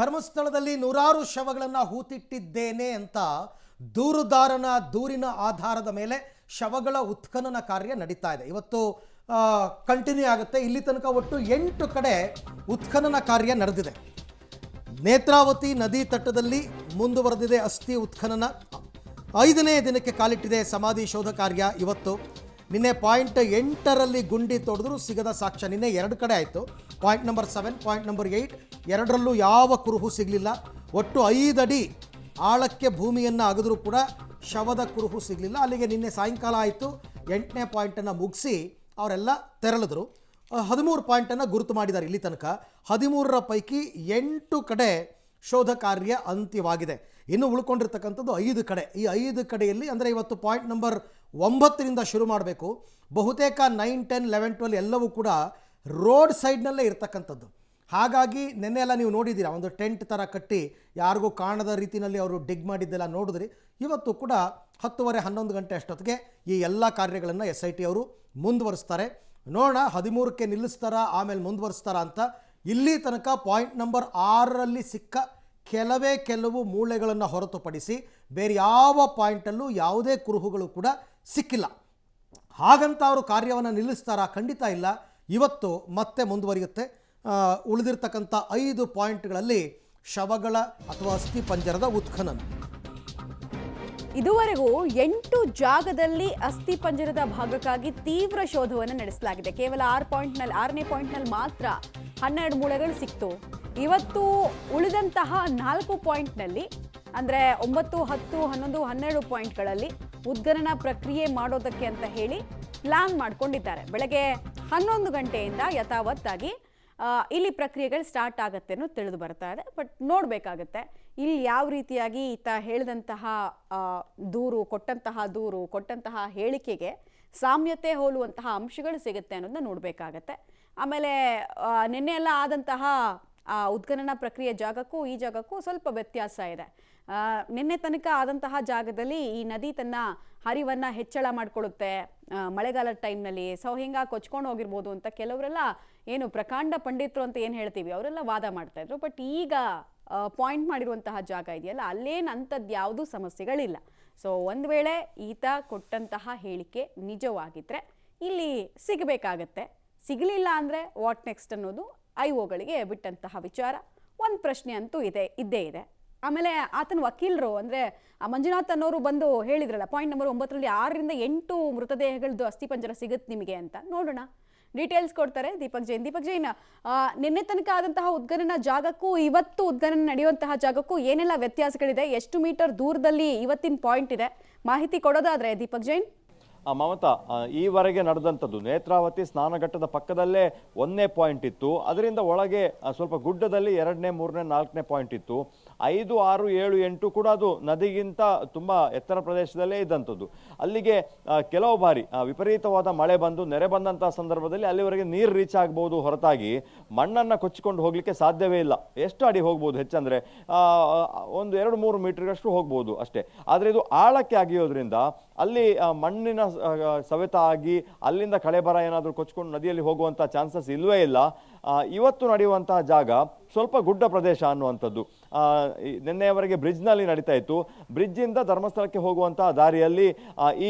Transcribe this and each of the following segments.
ಧರ್ಮಸ್ಥಳದಲ್ಲಿ ನೂರಾರು ಶವಗಳನ್ನು ಹೂತಿಟ್ಟಿದ್ದೇನೆ ಅಂತ ದೂರುದಾರನ ದೂರಿನ ಆಧಾರದ ಮೇಲೆ ಶವಗಳ ಉತ್ಖನನ ಕಾರ್ಯ ನಡೀತಾ ಇದೆ. ಇವತ್ತು ಕಂಟಿನ್ಯೂ ಆಗುತ್ತೆ. ಇಲ್ಲಿ ತನಕ ಒಟ್ಟು 8 ಕಡೆ ಉತ್ಖನನ ಕಾರ್ಯ ನಡೆದಿದೆ. ನೇತ್ರಾವತಿ ನದಿ ತಟ್ಟದಲ್ಲಿ ಮುಂದುವರೆದಿದೆ ಅಸ್ಥಿ ಉತ್ಖನನ. 5ನೇ ದಿನಕ್ಕೆ ಕಾಲಿಟ್ಟಿದೆ ಸಮಾಧಿ ಶೋಧ ಕಾರ್ಯ. ಇವತ್ತು ನಿನ್ನೆ ಪಾಯಿಂಟ್ 8ರಲ್ಲಿ ಗುಂಡಿ ತೊಡೆದ್ರು ಸಿಗದ ಸಾಕ್ಷ್ಯ. ನಿನ್ನೆ 2 ಕಡೆ ಆಯಿತು. ಪಾಯಿಂಟ್ ನಂಬರ್ 7, ಪಾಯಿಂಟ್ ನಂಬರ್ 8 ಎರಡರಲ್ಲೂ ಯಾವ ಕುರುಹು ಸಿಗಲಿಲ್ಲ. ಒಟ್ಟು 5 ಅಡಿ ಆಳಕ್ಕೆ ಭೂಮಿಯನ್ನು ಅಗೆದರೂ ಕೂಡ ಶವದ ಕುರುಹು ಸಿಗಲಿಲ್ಲ. ಅಲ್ಲಿಗೆ ನಿನ್ನೆ ಸಾಯಂಕಾಲ ಆಯಿತು. 8ನೇ ಪಾಯಿಂಟನ್ನು ಮುಗಿಸಿ ಅವರೆಲ್ಲ ತೆರಳಿದ್ರು. 13 ಪಾಯಿಂಟನ್ನು ಗುರುತು ಮಾಡಿದ್ದಾರೆ ಇಲ್ಲಿ ತನಕ. 13ರ ಪೈಕಿ 8 ಕಡೆ ಶೋಧ ಕಾರ್ಯ ಅಂತ್ಯವಾಗಿದೆ. ಇನ್ನು ಉಳ್ಕೊಂಡಿರ್ತಕ್ಕಂಥದ್ದು 5 ಕಡೆ. ಈ 5 ಕಡೆಯಲ್ಲಿ ಅಂದರೆ ಇವತ್ತು ಪಾಯಿಂಟ್ ನಂಬರ್ 9ರಿಂದ ಶುರು ಮಾಡಬೇಕು. ಬಹುತೇಕ 9, 10, 11, 12 ಎಲ್ಲವೂ ಕೂಡ ರೋಡ್ ಸೈಡ್ನಲ್ಲೇ ಇರ್ತಕ್ಕಂಥದ್ದು. ಹಾಗಾಗಿ ನೆನ್ನೆ ಎಲ್ಲ ನೀವು ನೋಡಿದ್ದೀರಾ, ಒಂದು ಟೆಂಟ್ ಥರ ಕಟ್ಟಿ ಯಾರಿಗೂ ಕಾಣದ ರೀತಿಯಲ್ಲಿ ಅವರು ಡಿಗ್ ಮಾಡಿದ್ದೆಲ್ಲ ನೋಡಿದ್ರಿ. ಇವತ್ತು ಕೂಡ 10:30, 11 ಗಂಟೆ ಅಷ್ಟೊತ್ತಿಗೆ ಈ ಎಲ್ಲ ಕಾರ್ಯಗಳನ್ನು SIT ಅವರು ಮುಂದುವರಿಸ್ತಾರೆ. ನೋಡೋಣ 13ಕ್ಕೆ ನಿಲ್ಲಿಸ್ತಾರಾ ಆಮೇಲೆ ಮುಂದುವರಿಸ್ತಾರಾ ಅಂತ. ಇಲ್ಲಿ ತನಕ ಪಾಯಿಂಟ್ ನಂಬರ್ 6ರಲ್ಲಿ ಸಿಕ್ಕ ಕೆಲವು ಮೂಳೆಗಳನ್ನು ಹೊರತುಪಡಿಸಿ ಬೇರೆ ಯಾವ ಪಾಯಿಂಟಲ್ಲೂ ಯಾವುದೇ ಕುರುಹುಗಳು ಕೂಡ ಸಿಕ್ಕಿಲ್ಲ. ಹಾಗಂತ ಅವರು ಕಾರ್ಯವನ್ನು ನಿಲ್ಲಿಸ್ತಾರಾ? ಖಂಡಿತ ಇಲ್ಲ. ಇವತ್ತು ಮತ್ತೆ ಮುಂದುವರಿಯುತ್ತೆ. ಉಳಿದಿರ್ತಕ್ಕಂಥ 5 ಪಾಯಿಂಟ್ಗಳಲ್ಲಿ ಶವಗಳ ಅಥವಾ ಅಸ್ಥಿ ಪಂಜರದ ಉತ್ಖನನ. ಇದುವರೆಗೂ 8 ಜಾಗದಲ್ಲಿ ಅಸ್ಥಿ ಪಂಜರದ ಭಾಗಕ್ಕಾಗಿ ತೀವ್ರ ಶೋಧವನ್ನು ನಡೆಸಲಾಗಿದೆ. ಕೇವಲ 6ನೇ ಪಾಯಿಂಟ್ನಲ್ಲಿ ಮಾತ್ರ 12 ಮೂಳೆಗಳು ಸಿಕ್ತು. ಇವತ್ತು ಉಳಿದಂತಹ 4 ಪಾಯಿಂಟ್ನಲ್ಲಿ ಅಂದರೆ 9, 10, 11, 12 ಪಾಯಿಂಟ್ಗಳಲ್ಲಿ ಉದ್ಖನನ ಪ್ರಕ್ರಿಯೆ ಮಾಡೋದಕ್ಕೆ ಅಂತ ಹೇಳಿ ಪ್ಲಾನ್ ಮಾಡ್ಕೊಂಡಿದ್ದಾರೆ. ಬೆಳಗ್ಗೆ 11 ಗಂಟೆಯಿಂದ ಯಥಾವತ್ತಾಗಿ ಇಲ್ಲಿ ಪ್ರಕ್ರಿಯೆಗಳು ಸ್ಟಾರ್ಟ್ ಆಗುತ್ತೆ ಅನ್ನೋ ತಿಳಿದು ಬರ್ತಾ ಇದೆ. ಬಟ್ ನೋಡಬೇಕಾಗತ್ತೆ ಇಲ್ಲಿ ಯಾವ ರೀತಿಯಾಗಿ ಈತ ಹೇಳಿದಂತಹ ಕೊಟ್ಟಂತಹ ಹೇಳಿಕೆಗೆ ಸಾಮ್ಯತೆ ಹೋಲುವಂತಹ ಅಂಶಗಳು ಸಿಗುತ್ತೆ ಅನ್ನೋದನ್ನ ನೋಡಬೇಕಾಗತ್ತೆ. ಆಮೇಲೆ ನಿನ್ನೆ ಎಲ್ಲ ಆದಂತಹ ಉದ್ಖನನ ಪ್ರಕ್ರಿಯೆ ಜಾಗಕ್ಕೂ ಈ ಜಾಗಕ್ಕೂ ಸ್ವಲ್ಪ ವ್ಯತ್ಯಾಸ ಇದೆ. ನಿನ್ನೆ ತನಕ ಆದಂತಹ ಜಾಗದಲ್ಲಿ ಈ ನದಿ ತನ್ನ ಹರಿವನ್ನು ಹೆಚ್ಚಳ ಮಾಡಿಕೊಳ್ಳುತ್ತೆ ಮಳೆಗಾಲದ ಟೈಮ್ನಲ್ಲಿ. ಸೊ ಹಿಂಗಾಗಿ ಕೊಚ್ಕೊಂಡು ಹೋಗಿರ್ಬೋದು ಅಂತ ಕೆಲವರೆಲ್ಲ ಏನು ಪ್ರಕಾಂಡ ಪಂಡಿತರು ಅಂತ ಏನು ಹೇಳ್ತೀವಿ ಅವರೆಲ್ಲ ವಾದ ಮಾಡ್ತಾ ಇದ್ರು. ಬಟ್ ಈಗ ಪಾಯಿಂಟ್ ಮಾಡಿರುವಂತಹ ಜಾಗ ಇದೆಯಲ್ಲ, ಅಲ್ಲೇನು ಅಂಥದ್ದು ಯಾವುದೂ ಸಮಸ್ಯೆಗಳಿಲ್ಲ. ಸೊ ಒಂದು ವೇಳೆ ಈತ ಕೊಟ್ಟಂತಹ ಹೇಳಿಕೆ ನಿಜವಾಗಿದ್ದರೆ ಇಲ್ಲಿ ಸಿಗಬೇಕಾಗತ್ತೆ. ಸಿಗಲಿಲ್ಲ ಅಂದರೆ ವಾಟ್ ನೆಕ್ಸ್ಟ್ ಅನ್ನೋದು IOಗಳಿಗೆ ಬಿಟ್ಟಂತಹ ವಿಚಾರ. ಒಂದು ಪ್ರಶ್ನೆ ಅಂತೂ ಇದ್ದೇ ಇದೆ. ಆಮೇಲೆ ಆತನ ವಕೀಲರು ಅಂದರೆ ಮಂಜುನಾಥ್ ಅನ್ನೋರು ಬಂದು ಹೇಳಿದ್ರಲ್ಲ, ಪಾಯಿಂಟ್ ನಂಬರ್ 9ರಲ್ಲಿ 6ರಿಂದ 8 ಮೃತದೇಹಗಳದ್ದು ಅಸ್ಥಿಪಂಜರ ಸಿಗುತ್ತೆ ನಿಮಗೆ ಅಂತ. ನೋಡೋಣ, ಡೀಟೇಲ್ಸ್ ಕೊಡ್ತಾರೆ ದೀಪಕ್ ಜೈನ್. ನಿನ್ನೆ ತನಕ ಆದಂತಹ ಉದ್ಖನನ ಜಾಗಕ್ಕೂ ಇವತ್ತು ಉದ್ಖನನ ನಡೆಯುವಂತಹ ಜಾಗಕ್ಕೂ ಏನೆಲ್ಲ ವ್ಯತ್ಯಾಸಗಳಿದೆ, ಎಷ್ಟು ಮೀಟರ್ ದೂರದಲ್ಲಿ ಇವತ್ತಿನ ಪಾಯಿಂಟ್ ಇದೆ, ಮಾಹಿತಿ ಕೊಡೋದಾದ್ರೆ ದೀಪಕ್ ಜೈನ್. ಮಮತಾ, ಈವರೆಗೆ ನಡೆದಂಥದ್ದು ನೇತ್ರಾವತಿ ಸ್ನಾನಘಟ್ಟದ ಪಕ್ಕದಲ್ಲೇ 1ನೇ ಪಾಯಿಂಟ್ ಇತ್ತು. ಅದರಿಂದ ಒಳಗೆ ಸ್ವಲ್ಪ ಗುಡ್ಡದಲ್ಲಿ 2ನೇ, 3ನೇ, 4ನೇ ಪಾಯಿಂಟ್ ಇತ್ತು. 5, 6, 7, 8 ಕೂಡ ಅದು ನದಿಗಿಂತ ತುಂಬ ಎತ್ತರ ಪ್ರದೇಶದಲ್ಲೇ ಇದ್ದಂಥದ್ದು. ಅಲ್ಲಿಗೆ ಕೆಲವು ಬಾರಿ ವಿಪರೀತವಾದ ಮಳೆ ಬಂದು ನೆರೆ ಬಂದಂತಹ ಸಂದರ್ಭದಲ್ಲಿ ಅಲ್ಲಿವರೆಗೆ ನೀರು ರೀಚ್ ಆಗ್ಬೋದು, ಹೊರತಾಗಿ ಮಣ್ಣನ್ನು ಕೊಚ್ಚಿಕೊಂಡು ಹೋಗ್ಲಿಕ್ಕೆ ಸಾಧ್ಯವೇ ಇಲ್ಲ. ಎಷ್ಟು ಅಡಿ ಹೋಗ್ಬೋದು ಹೆಚ್ಚಂದ್ರೆ ಒಂದು 2-3 ಮೀಟರ್ಗಷ್ಟು ಹೋಗ್ಬೋದು ಅಷ್ಟೇ. ಆದರೆ ಇದು ಆಳಕ್ಕೆ ಅಗಿಯೋದ್ರಿಂದ ಅಲ್ಲಿ ಮಣ್ಣಿನ ಸವೆತ ಆಗಿ ಅಲ್ಲಿಂದ ಕಳೆಬರ ಏನಾದರೂ ಕೊಚ್ಕೊಂಡು ನದಿಯಲ್ಲಿ ಹೋಗುವಂಥ ಚಾನ್ಸಸ್ ಇಲ್ಲವೇ ಇಲ್ಲ. ಇವತ್ತು ನಡೆಯುವಂತಹ ಜಾಗ ಸ್ವಲ್ಪ ಗುಡ್ಡ ಪ್ರದೇಶ ಅನ್ನುವಂಥದ್ದು. ನಿನ್ನೆಯವರೆಗೆ ಬ್ರಿಡ್ಜ್ನಲ್ಲಿ ನಡೀತಾ ಇತ್ತು. ಬ್ರಿಡ್ಜಿಂದ ಧರ್ಮಸ್ಥಳಕ್ಕೆ ಹೋಗುವಂತಹ ದಾರಿಯಲ್ಲಿ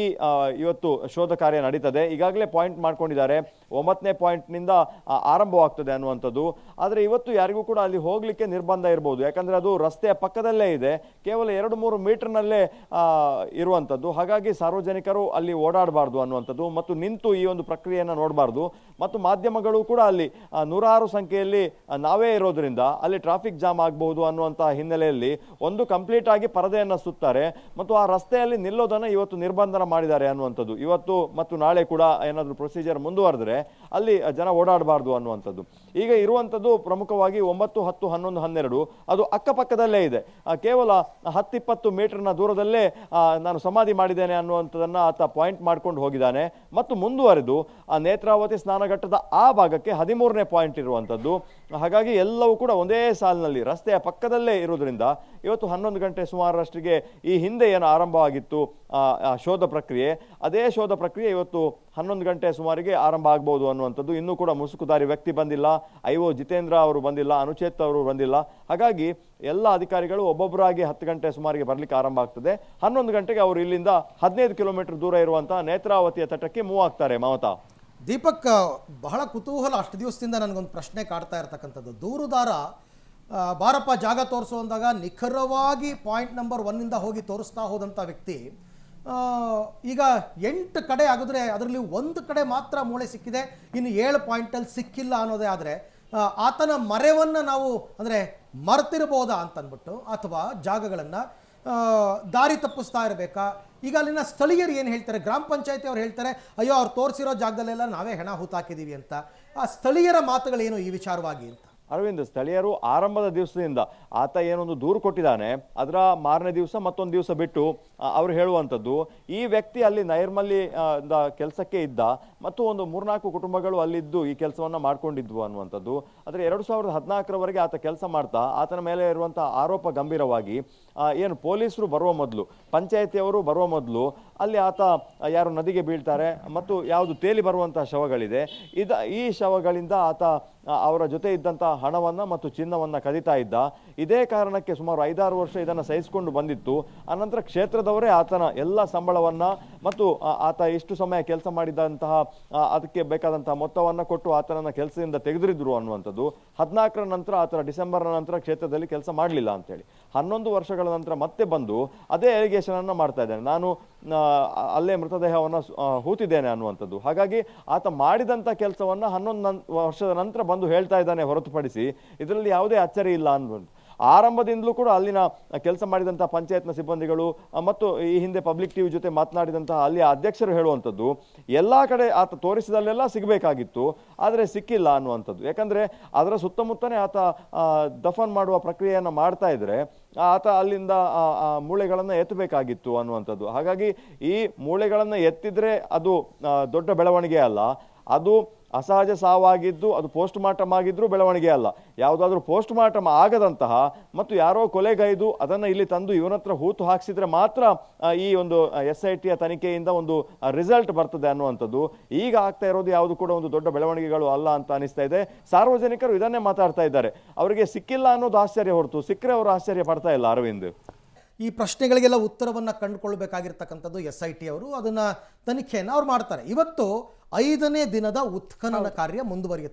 ಇವತ್ತು ಶೋಧ ಕಾರ್ಯ ನಡೀತದೆ. ಈಗಾಗಲೇ ಪಾಯಿಂಟ್ ಮಾಡ್ಕೊಂಡಿದ್ದಾರೆ. 9ನೇ ಪಾಯಿಂಟ್ನಿಂದ ಆರಂಭವಾಗ್ತದೆ ಅನ್ನುವಂಥದ್ದು. ಆದರೆ ಇವತ್ತು ಯಾರಿಗೂ ಕೂಡ ಅಲ್ಲಿ ಹೋಗಲಿಕ್ಕೆ ನಿರ್ಬಂಧ ಇರ್ಬೋದು, ಯಾಕಂದರೆ ಅದು ರಸ್ತೆಯ ಪಕ್ಕದಲ್ಲೇ ಇದೆ, ಕೇವಲ 2-3 ಮೀಟರ್ನಲ್ಲೇ ಇರುವಂಥದ್ದು. ಹಾಗಾಗಿ ಸಾರ್ವಜನಿಕರು ಅಲ್ಲಿ ಓಡಾಡಬಾರ್ದು ಅನ್ನುವಂಥದ್ದು ಮತ್ತು ನಿಂತು ಈ ಒಂದು ಪ್ರಕ್ರಿಯೆಯನ್ನು ನೋಡಬಾರ್ದು. ಮತ್ತು ಮಾಧ್ಯಮಗಳು ಕೂಡ ಅಲ್ಲಿ 100 ಸಂಖ್ಯೆಯಲ್ಲಿ ನಾವೇ ಇರೋದ್ರಿಂದ ಅಲ್ಲಿ ಟ್ರಾಫಿಕ್ ಜಾಮ್ ಆಗಬಹುದು ಅನ್ನುವಂತಹ ಹಿನ್ನೆಲೆಯಲ್ಲಿ ಒಂದು ಕಂಪ್ಲೀಟ್ ಆಗಿ ಪರದೆಯನ್ನು ಸುತ್ತಾರೆ ಮತ್ತು ಆ ರಸ್ತೆಯಲ್ಲಿ ನಿಲ್ಲೋದನ್ನು ಇವತ್ತು ನಿರ್ಬಂಧನ ಮಾಡಿದ್ದಾರೆ ಅನ್ನುವಂಥದ್ದು. ಇವತ್ತು ಮತ್ತು ನಾಳೆ ಕೂಡ ಏನಾದರೂ ಪ್ರೊಸೀಜರ್ ಮುಂದುವರೆದ್ರೆ ಅಲ್ಲಿ ಜನ ಓಡಾಡಬಾರ್ದು ಅನ್ನುವಂಥದ್ದು. ಈಗ ಇರುವಂಥದ್ದು ಪ್ರಮುಖವಾಗಿ 9, 10, 11, 12 ಅದು ಅಕ್ಕಪಕ್ಕದಲ್ಲೇ ಇದೆ. ಕೇವಲ 10-20 ಮೀಟರ್ನ ದೂರದಲ್ಲೇ ನಾನು ಸಮಾಧಿ ಮಾಡಿದ್ದೇನೆ ಅನ್ನುವಂಥದ್ದನ್ನು ಆತ ಪಾಯಿಂಟ್ ಮಾಡ್ಕೊಂಡು ಹೋಗಿದ್ದಾನೆ. ಮತ್ತು ಮುಂದುವರೆದು ನೇತ್ರಾವತಿ ಸ್ನಾನಘಟ್ಟದ ಆ ಭಾಗಕ್ಕೆ 13ನೇ ಪಾಯಿಂಟ್ ಇರುವಂಥದ್ದು. ಹಾಗಾಗಿ ಎಲ್ಲವೂ ಕೂಡ ಒಂದೇ ಸಾಲಿನಲ್ಲಿ ರಸ್ತೆಯ ಪಕ್ಕದಲ್ಲೇ ಇರೋದ್ರಿಂದ ಇವತ್ತು 11 ಗಂಟೆ ಸುಮಾರಷ್ಟಿಗೆ ಈ ಹಿಂದೆ ಏನು ಆರಂಭವಾಗಿತ್ತು ಆ ಶೋಧ ಪ್ರಕ್ರಿಯೆ, ಅದೇ ಶೋಧ ಪ್ರಕ್ರಿಯೆ ಇವತ್ತು 11 ಗಂಟೆ ಸುಮಾರಿಗೆ ಆರಂಭ ಆಗ್ಬೋದು ಅನ್ನುವಂಥದ್ದು. ಇನ್ನೂ ಕೂಡ ಮುಸುಕುದಾರಿ ವ್ಯಕ್ತಿ ಬಂದಿಲ್ಲ, ಐಒ ಜಿತೇಂದ್ರ ಅವರು ಬಂದಿಲ್ಲ, ಅನುಚೇತ್ ಅವರು ಬಂದಿಲ್ಲ. ಹಾಗಾಗಿ ಎಲ್ಲ ಅಧಿಕಾರಿಗಳು ಒಬ್ಬೊಬ್ಬರಾಗಿ 10 ಗಂಟೆ ಸುಮಾರಿಗೆ ಬರ್ಲಿಕ್ಕೆ ಆರಂಭ ಆಗ್ತದೆ. 11 ಗಂಟೆಗೆ ಅವರು ಇಲ್ಲಿಂದ 15 ಕಿಲೋಮೀಟರ್ ದೂರ ಇರುವಂತಹ ನೇತ್ರಾವತಿಯ ತಟಕ್ಕೆ ಮೂವ್ ಆಗ್ತಾರೆ. ಮಮತಾ, ದೀಪಕ್, ಬಹಳ ಕುತೂಹಲ, ಅಷ್ಟು ದಿವಸದಿಂದ ನನಗೊಂದು ಪ್ರಶ್ನೆ ಕಾಡ್ತಾ ಇರ್ತಕ್ಕಂಥದ್ದು. ದೂರುದಾರ ಬಾರಪ್ಪ ಜಾಗ ತೋರಿಸು ಅಂದಾಗ ನಿಖರವಾಗಿ ಪಾಯಿಂಟ್ ನಂಬರ್ 1 ಹೋಗಿ ತೋರಿಸ್ತಾ ಹೋದಂಥ ವ್ಯಕ್ತಿ ಈಗ 8 ಕಡೆ ಆಗಿದ್ರೆ ಅದರಲ್ಲಿ 1 ಕಡೆ ಮಾತ್ರ ಮೂಳೆ ಸಿಕ್ಕಿದೆ, ಇನ್ನು 7 ಪಾಯಿಂಟಲ್ಲಿ ಸಿಕ್ಕಿಲ್ಲ ಅನ್ನೋದೇ ಆದರೆ ಆತನ ಮರೆವನ್ನು ನಾವು ಅಂದರೆ ಮರ್ತಿರ್ಬೋದಾ ಅಂತಂದ್ಬಿಟ್ಟು, ಅಥವಾ ಜಾಗಗಳನ್ನು ದಾರಿ ತಪ್ಪಿಸ್ತಾ ಇರಬೇಕಾ? ಈಗ ಅಲ್ಲಿನ ಸ್ಥಳೀಯರು ಏನು ಹೇಳ್ತಾರೆ, ಗ್ರಾಮ ಪಂಚಾಯತಿ ಅವ್ರು ಹೇಳ್ತಾರೆ ಅಯ್ಯೋ ಅವ್ರು ತೋರಿಸಿರೋ ಜಾಗದಲ್ಲೆಲ್ಲ ನಾವೇ ಹೆಣ ಹೂತಾಕಿದ್ದೀವಿ ಅಂತ. ಆ ಸ್ಥಳೀಯರ ಮಾತುಗಳೇನು ಈ ವಿಚಾರವಾಗಿ ಅಂತ? ಅರವಿಂದ್, ಸ್ಥಳೀಯರು ಆರಂಭದ ದಿವಸದಿಂದ ಆತ ಏನೊಂದು ದೂರು ಕೊಟ್ಟಿದ್ದಾನೆ, ಅದರ ಮಾರನೇ ದಿವಸ ಮತ್ತೊಂದು ದಿವಸ ಬಿಟ್ಟು ಅವರು ಹೇಳುವಂಥದ್ದು ಈ ವ್ಯಕ್ತಿ ಅಲ್ಲಿ ನೈರ್ಮಲ್ಯ ಕೆಲಸಕ್ಕೆ ಇದ್ದ ಮತ್ತು ಒಂದು 3-4 ಕುಟುಂಬಗಳು ಅಲ್ಲಿದ್ದು ಈ ಕೆಲಸವನ್ನ ಮಾಡ್ಕೊಂಡಿದ್ವು ಅನ್ನುವಂಥದ್ದು. ಆದರೆ 2014ರವರೆಗೆ ಆತ ಕೆಲಸ ಮಾಡ್ತಾ ಆತನ ಮೇಲೆ ಇರುವಂತಹ ಆರೋಪ ಗಂಭೀರವಾಗಿ ಏನು ಪೊಲೀಸರು ಬರುವ ಮೊದಲು, ಪಂಚಾಯತಿಯವರು ಬರುವ ಮೊದಲು ಅಲ್ಲಿ ಆತ ಯಾರು ನದಿಗೆ ಬೀಳ್ತಾರೆ ಮತ್ತು ಯಾವುದು ತೇಲಿ ಬರುವಂತಹ ಶವಗಳಿದೆ, ಈ ಶವಗಳಿಂದ ಆತ ಅವರ ಜೊತೆ ಇದ್ದಂತಹ ಹಣವನ್ನ ಮತ್ತು ಚಿನ್ನವನ್ನ ಕದಿತಾ ಇದ್ದ. ಇದೇ ಕಾರಣಕ್ಕೆ ಸುಮಾರು 5-6 ವರ್ಷ ಇದನ್ನು ಸಹಿಸಿಕೊಂಡು ಬಂದಿತ್ತು. ಅನಂತರ ಕ್ಷೇತ್ರದವರೇ ಆತನ ಎಲ್ಲ ಸಂಬಳವನ್ನ ಮತ್ತು ಆತ ಇಷ್ಟು ಸಮಯ ಕೆಲಸ ಮಾಡಿದಂತಹ ಅದಕ್ಕೆ ಬೇಕಾದಂತಹ ಮೊತ್ತವನ್ನ ಕೊಟ್ಟು ಆತನನ್ನ ಕೆಲಸದಿಂದ ತೆಗೆದಿರಿದ್ರು ಅನ್ನುವಂಥದ್ದು. 14ರ ನಂತರ ಆತ ಡಿಸೆಂಬರ್ನ ನಂತರ ಕ್ಷೇತ್ರದಲ್ಲಿ ಕೆಲಸ ಮಾಡಲಿಲ್ಲ ಅಂತೇಳಿ 11 ವರ್ಷಗಳ ನಂತರ ಮತ್ತೆ ಬಂದು ಅದೇ ಎಲಿಗೇಷನ್ ಅನ್ನ ಮಾಡ್ತಾ ಇದ್ದಾನೆ, ನಾನು ಅಲ್ಲೇ ಮೃತದೇಹವನ್ನು ಹೂತಿದ್ದೇನೆ ಅನ್ನುವಂಥದ್ದು. ಹಾಗಾಗಿ ಆತ ಮಾಡಿದಂಥ ಕೆಲಸವನ್ನ 11 ವರ್ಷದ ನಂತರ ಬಂದು ಹೇಳ್ತಾ ಇದ್ದಾನೆ ಹೊರತುಪಡಿಸಿ ಇದರಲ್ಲಿ ಯಾವುದೇ ಅಚ್ಚರಿ ಇಲ್ಲ ಅನ್ನುವಂಥ. ಆರಂಭದಿಂದಲೂ ಕೂಡ ಅಲ್ಲಿನ ಕೆಲಸ ಮಾಡಿದಂಥ ಪಂಚಾಯತ್ನ ಸಿಬ್ಬಂದಿಗಳು ಮತ್ತು ಈ ಹಿಂದೆ ಪಬ್ಲಿಕ್ ಟಿವಿ ಜೊತೆ ಮಾತನಾಡಿದಂತಹ ಅಲ್ಲಿಯ ಅಧ್ಯಕ್ಷರು ಹೇಳುವಂಥದ್ದು ಎಲ್ಲ ಕಡೆ ಆತ ತೋರಿಸಿದಲ್ಲೆಲ್ಲ ಸಿಗಬೇಕಾಗಿತ್ತು, ಆದರೆ ಸಿಕ್ಕಿಲ್ಲ ಅನ್ನುವಂಥದ್ದು. ಯಾಕಂದರೆ ಅದರ ಸುತ್ತಮುತ್ತನೇ ಆತ ದಫನ್ ಮಾಡುವ ಪ್ರಕ್ರಿಯೆಯನ್ನು ಮಾಡ್ತಾ ಇದ್ರೆ ಆತ ಅಲ್ಲಿಂದ ಮೂಳೆಗಳನ್ನು ಎತ್ತಬೇಕಾಗಿತ್ತು ಅನ್ನುವಂಥದ್ದು. ಹಾಗಾಗಿ ಈ ಮೂಳೆಗಳನ್ನು ಎತ್ತಿದ್ರೆ ಅದು ದೊಡ್ಡ ಬೆಳವಣಿಗೆ ಅಲ್ಲ, ಅದು ಅಸಹಜ ಸಾವಾಗಿದ್ದು ಅದು ಪೋಸ್ಟ್ ಮಾರ್ಟಮ್ ಆಗಿದ್ರೂ ಬೆಳವಣಿಗೆ ಅಲ್ಲ. ಯಾವುದಾದ್ರೂ ಪೋಸ್ಟ್ ಮಾರ್ಟಮ್ ಆಗದಂತಹ ಮತ್ತು ಕೊಲೆಗೈದು ಅದನ್ನು ಇಲ್ಲಿ ತಂದು ಇವನತ್ರ ಹೂತು ಹಾಕಿಸಿದ್ರೆ ಮಾತ್ರ ಈ ಒಂದು SITಯ ತನಿಖೆಯಿಂದ ಒಂದು ರಿಸಲ್ಟ್ ಬರ್ತದೆ ಅನ್ನುವಂಥದ್ದು. ಈಗ ಆಗ್ತಾ ಇರೋದು ಯಾವುದು ಕೂಡ ಒಂದು ದೊಡ್ಡ ಬೆಳವಣಿಗೆಗಳು ಅಲ್ಲ ಅಂತ ಅನಿಸ್ತಾ ಇದೆ. ಸಾರ್ವಜನಿಕರು ಇದನ್ನೇ ಮಾತಾಡ್ತಾ ಇದ್ದಾರೆ, ಅವರಿಗೆ ಸಿಕ್ಕಿಲ್ಲ ಅನ್ನೋದು ಆಶ್ಚರ್ಯ ಹೊರತು ಸಿಕ್ಕರೆ ಅವರು ಆಶ್ಚರ್ಯ ಪಡ್ತಾ ಇಲ್ಲ. ಅರವಿಂದ್, ಈ ಪ್ರಶ್ನೆಗಳಿಗೆಲ್ಲ ಉತ್ತರವನ್ನು ಕಂಡುಕೊಳ್ಬೇಕಾಗಿರ್ತಕ್ಕಂಥದ್ದು SIT ಅವರು, ಅದನ್ನು ತನಿಖೆಯನ್ನು ಅವ್ರು ಮಾಡ್ತಾರೆ. ಇವತ್ತು 5ನೇ ದಿನದ ಉತ್ಖನನ ಕಾರ್ಯ ಮುಂದುವರಿಯುತ್ತೆ.